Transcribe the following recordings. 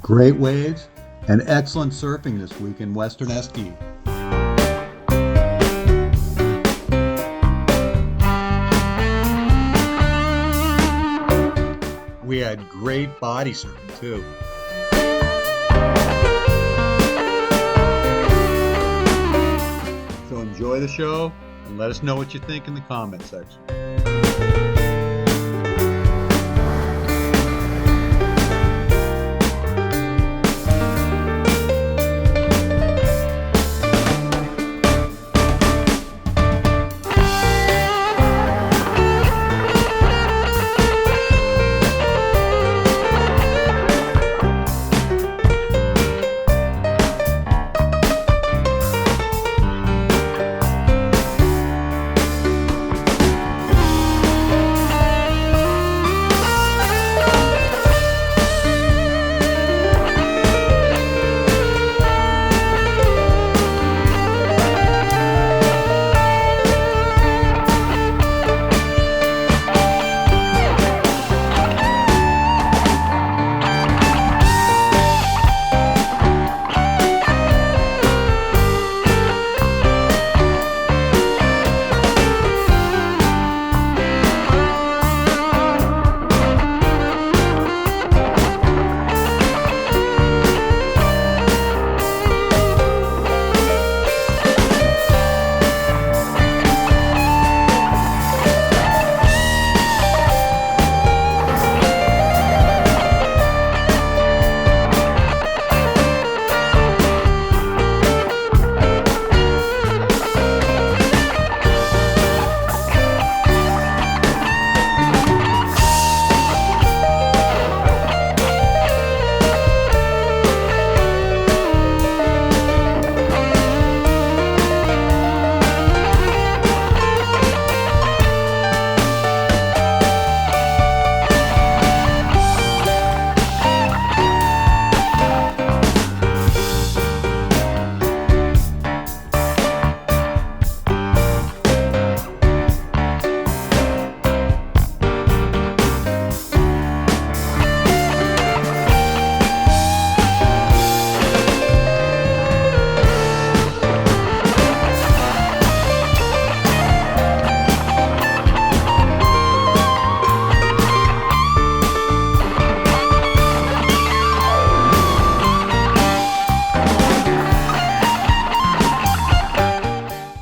Great waves and excellent surfing this week in Westernsd. We had great body surfing too. So enjoy the show and let us know what you think in the comment section.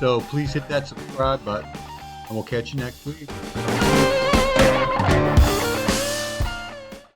So please hit that subscribe button, and we'll catch you next week.